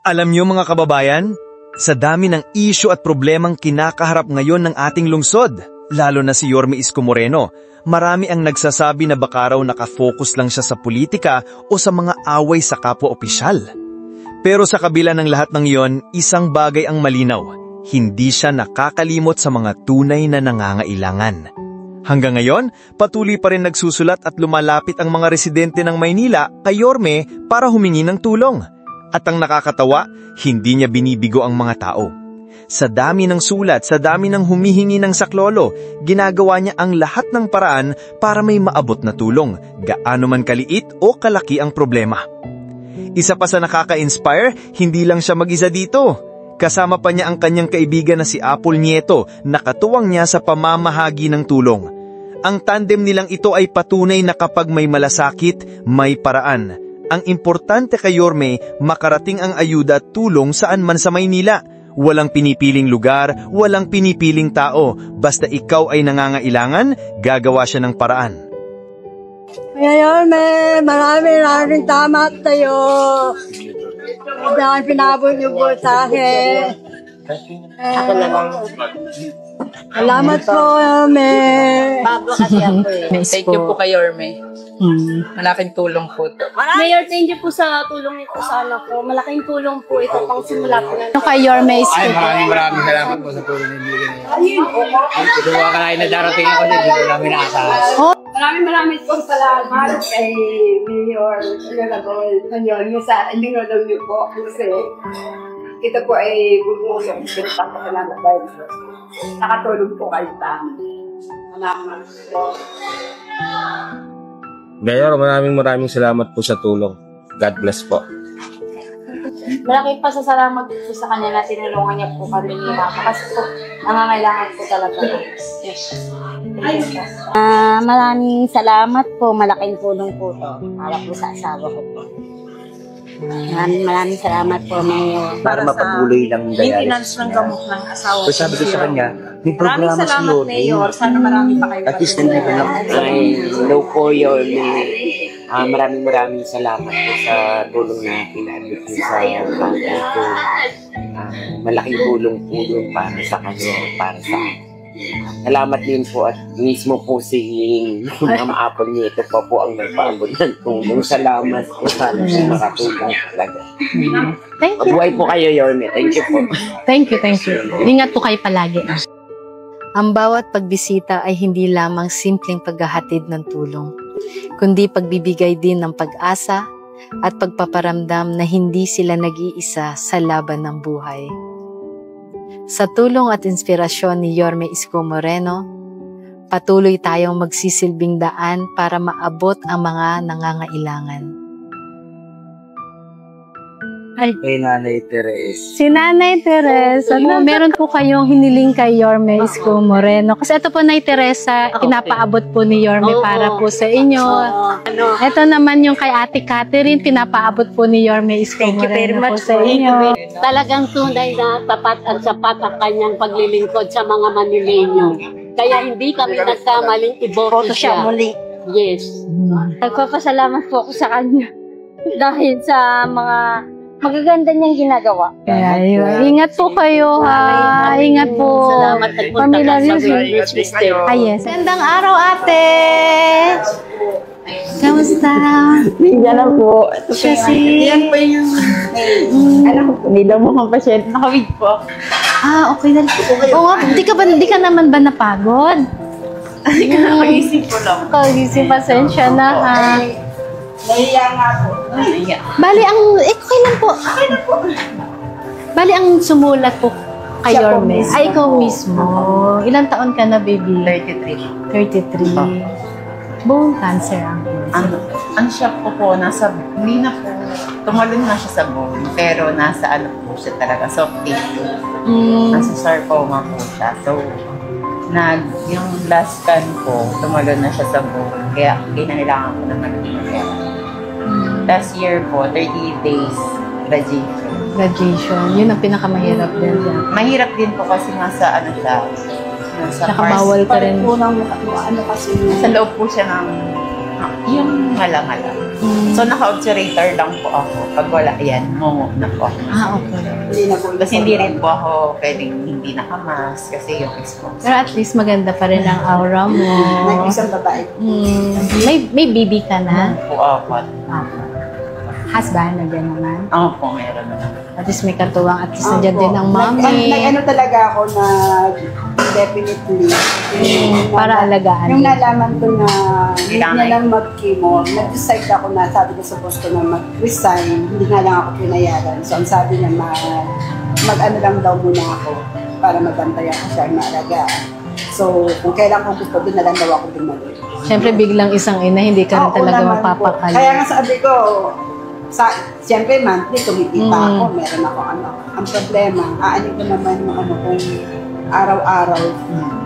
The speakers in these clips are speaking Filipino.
Alam niyo mga kababayan, sa dami ng isyu at problemang kinakaharap ngayon ng ating lungsod, lalo na si Yorme Isko Moreno, marami ang nagsasabi na baka raw nakafocus lang siya sa politika o sa mga away sa kapwa-opisyal. Pero sa kabila ng lahat ng iyon, isang bagay ang malinaw, hindi siya nakakalimot sa mga tunay na nangangailangan. Hanggang ngayon, patuloy pa rin nagsusulat at lumalapit ang mga residente ng Maynila kay Yorme para humingi ng tulong. At ang nakakatawa, hindi niya binibigo ang mga tao. Sa dami ng sulat, sa dami ng humihingi ng saklolo, ginagawa niya ang lahat ng paraan para may maabot na tulong, gaano man kaliit o kalaki ang problema. Isa pa sa nakaka-inspire, hindi lang siya mag-isa dito. Kasama pa niya ang kanyang kaibigan na si Apple Nieto na katuwang niya sa pamamahagi ng tulong. Ang tandem nilang ito ay patunay na kapag may malasakit, may paraan. Ang importante kay Yorme, makarating ang ayuda at tulong saan man sa Maynila. Walang pinipiling lugar, walang pinipiling tao. Basta ikaw ay nangangailangan, gagawa siya ng paraan. Kaya Yorme, maraming tamat tayo. Dahil pinabot niyo po sa akin. Salamat po, Yorme. Bago kasi ako eh. Thank you po kay Yorme. Malaking tulong po ito. Mayor, thank you po sa tulong nito sa anak ko. Malaking tulong po ito pang simula po na. Kay Yorme is Maraming salamat po sa tulong ninyo. Tutuwa ka na darating ako dito. Maraming nakasalas. Maraming po salamat kay Mayor Sanyon sa ininodom niyo po kasi ito po ay gugulong. Salamat dahil nakatulong po kayo sa amin. Salamat po. Mayor, maraming salamat po sa tulong. God bless po. Malaking pasasalamat po sa kanya na tinulungan niya po kami ni Mama kasi po nangangailangan po talaga. Yes. Maraming salamat po. Malaking tulong po ito. Para po sa asawa ko po. Maraming salamat po, Mayor. Para mapatuloy lang yung Maintenance ng gamot ng asawa ko. So sabi ko sa kanya, may programa si salamat, Yorme. Mayor. Sana marami pa kayo. At least nandito na. Hello po, Yorme. Maraming salamat po sa tulong na pinabot niyo sa kanto ko. Malaking tulong po yun para sa kanya, para sa akin. Salamat din po at mismo po si Mama Apple Nieto pa po ang nagpaabot ng tulong. Salamat po, sana siya makatulong talaga. Thank you. Mabuhay po kayo, Yorme. Thank you po. Thank you. Ingat po kayo palagi. Ang bawat pagbisita ay hindi lamang simpleng paghahatid ng tulong, kundi pagbibigay din ng pag-asa at pagpaparamdam na hindi sila nag-iisa sa laban ng buhay. Sa tulong at inspirasyon ni Yorme Isko Moreno, patuloy tayong magsisilbing daan para maabot ang mga nangangailangan. Kay Nanay Teres. Si Nanay Teresa, meron po kayong hiniling kay Yorme Isko Moreno. Kasi ito po, Nay Teresa, pinapaabot po ni Yorme para po sa inyo. Ito naman yung kay Ate Catherine, pinapaabot po ni Yorme Isko Moreno po sa inyo. Talagang tunay na tapat at sapat ang kanyang paglilingkod sa mga Manileño. Kaya hindi kami nagkamaling iboto siya. Yes. Nagpapasalamat po ako sa kanya. Dahil sa mga magaganda niyang ginagawa. Kaya yun. Ingat po kayo ha. Ingat po. Salamat at punta ka sa Village Mister. Yes. Gandang araw, ate. Kamusta? Yan lang po. Siya si... Yan po yung... Nilaw mo kang pasyente. Nakawig po. Okay na. Oo nga, di ka naman ba napagod? Hindi ka nakaisip ko lang. Kagising, pasensya na ha. Nahiya nga po. Nahiya. Bali, kailan po? Bali, ang sumulat po kay Yorme. Ay, ikaw mismo. Ilang taon ka na, baby? 33. 33. Bone cancer ang Ang siya po, hindi na po, tumalon na siya sa bone, pero nasa po siya talaga, soft tissue. Nasa sarcoma po siya. So, yung last scan po, tumalon na siya sa bone, kaya kinailangan ko naman chemotherapy. Last year po, 30 days radiation. Radiation, yun ang pinakamahirap din. Mahirap din po kasi nasa siya, nasa nakabawal ka rin. Sa loob po siya ng yung ngala-ngala. So, naka-obturator lang po ako. Pag wala yan, mungo na po ako. Okay. Hindi na po. Kasi hindi rin po ako pwedeng hindi nakamas kasi yung exposure. Pero at least maganda pa rin ang aura mo. Nag-isang babae. May baby ka na? Po apat. Husband, nandiyan naman. Ako po, meron na. At least may katuwang, at least nandiyan din ang mommy. Nag-ano talaga ako na definitely. Para alagaan. Yung nalaman ko na hindi Kailangan. na lang mag-chemo, nag-decide ako na sabi ko sa boss ko na mag-resign, hindi nga lang ako pinayaran. So ang sabi niya, mag-ano lang daw muna ako para mabantayan ko siya, maalagaan. So kung kailan ko gusto, doon na lang daw ako bumalik. Siyempre, biglang isang ina, hindi ka rin Oo talaga naman po. mapapakali. Kaya nga sabi ko, siyempre monthly, kumikita ako, meron ako ano. Ang problema, aanin ko naman yung ano kung araw-araw,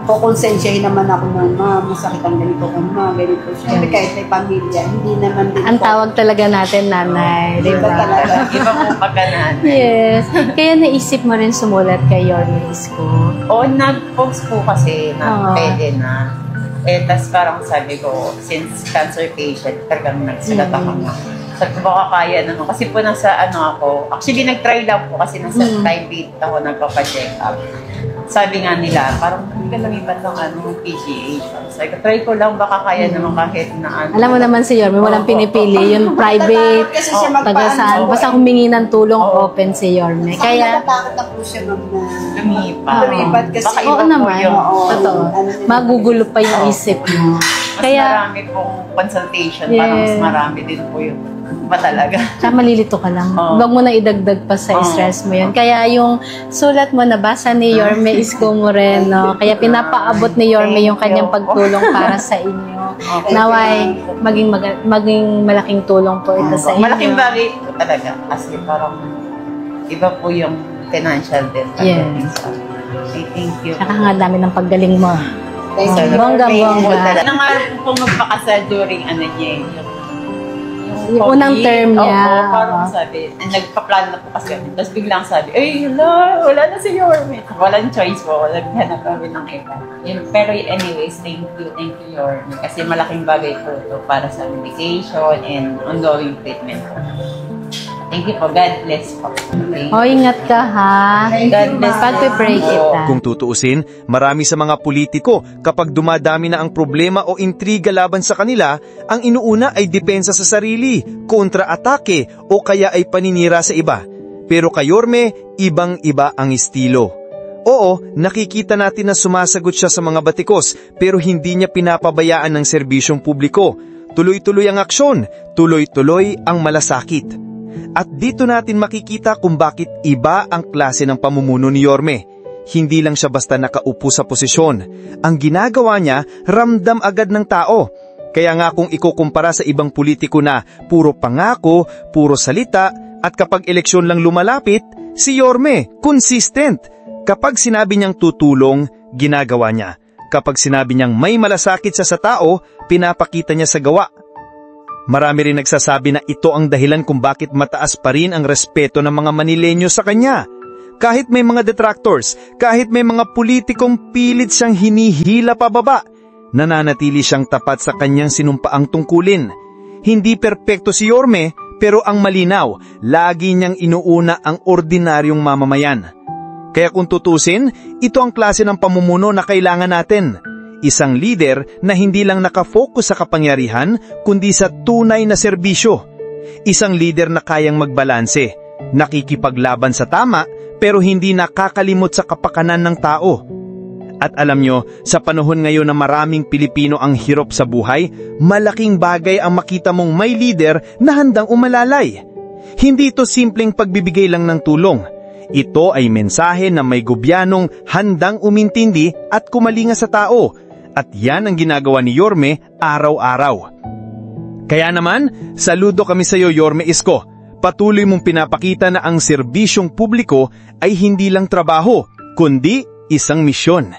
kukonsensyahin naman ako ng masakit ang ganito kung ganito. Siyempre kahit may pamilya, hindi naman din Ang tawag talaga natin nanay, di Iba ba? talaga. Iba po pagkanaan. Yes. Kaya naisip mo rin sumulat kay Yorme Isko. O, nag-post po kasi na Oo. pwede na. Tas parang sabi ko, since cancer patient, talagang nagsulat ako na. Sabi ko, baka kaya naman. Kasi po nasa ako, actually nag-try lang po kasi nasa private ako nagpapa-check up. Sabi nga nila, parang hindi ka lumipat ng PGH. Sabi ko, try ko lang, baka kaya naman kahit na ano. Alam mo naman si Yorme, walang pinipili. Yung private, Kasi siya taga-saan. Basta humingi ng tulong, open si Yorme. Kaya, bakit na po siya lumipat. lumipat kasi Baka oo iba po naman. yung Totoo. ano yun. Magugulo pa yung isip mo. mas Kaya, marami pong consultation, parang mas Yes. marami din po yung ba talaga. tsaka malilito ka lang. Oo. Huwag mo na idagdag pa sa Oo. stress mo yun. Kaya yung sulat mo, nabasa ni Yorme Isko Moreno. Kaya pinapaabot ni Yorme yung kanyang pagtulong para sa inyo. Naway, maging malaking tulong po ito sa inyo. Malaking bagay po talaga. Kasi parang iba po yung financial din. Yes. Thank you. Tsaka nga dami ng paggaling mo. Thank you. Bongga-bongga. Nangarap po magpakasal during yung Yung unang term niya. Oo, parang sabi, nagpa-plan na po kasi kami. Tapos biglang sabi, ay, wala na si Yorme. Walang choice po. Naghanap kami ng iba. Pero anyways, thank you, Yorme. Kasi malaking bagay po ito para sa medication and ongoing treatment po. Thank you po. God bless po. O, ingat ka ha. God bless. Pag-pray kita. Kung tutuusin, marami sa mga politiko kapag dumadami na ang problema o intriga laban sa kanila, ang inuuna ay depensa sa sarili, kontra-atake o kaya ay paninira sa iba. Pero kay Yorme, ibang-iba ang estilo. Oo, nakikita natin na sumasagot siya sa mga batikos pero hindi niya pinapabayaan ng serbisyong publiko. Tuloy-tuloy ang aksyon, tuloy-tuloy ang malasakit. At dito natin makikita kung bakit iba ang klase ng pamumuno ni Yorme. Hindi lang siya basta nakaupo sa posisyon. Ang ginagawa niya, ramdam agad ng tao. Kaya nga kung ikukumpara sa ibang politiko na puro pangako, puro salita, at kapag eleksyon lang lumalapit, si Yorme, consistent. Kapag sinabi niyang tutulong, ginagawa niya. Kapag sinabi niyang may malasakit siya sa tao, pinapakita niya sa gawa. Marami rin nagsasabi na ito ang dahilan kung bakit mataas pa rin ang respeto ng mga Manileño sa kanya. Kahit may mga detractors, kahit may mga politikong pilit siyang hinihila pababa, nananatili siyang tapat sa kanyang sinumpaang tungkulin. Hindi perpekto si Yorme, pero ang malinaw, lagi niyang inuuna ang ordinaryong mamamayan. Kaya kung tutusin, ito ang klase ng pamumuno na kailangan natin. Isang leader na hindi lang nakafocus sa kapangyarihan, kundi sa tunay na serbisyo. Isang leader na kayang magbalanse, nakikipaglaban sa tama, pero hindi nakakalimot sa kapakanan ng tao. At alam nyo, sa panahon ngayon na maraming Pilipino ang hirap sa buhay, malaking bagay ang makita mong may leader na handang umalalay. Hindi ito simpleng pagbibigay lang ng tulong. Ito ay mensahe na may gobyernong handang umintindi at kumalinga sa tao. At yan ang ginagawa ni Yorme araw-araw. Kaya naman, saludo kami sa iyo, Yorme Isko. Patuloy mong pinapakita na ang serbisyong publiko ay hindi lang trabaho, kundi isang misyon.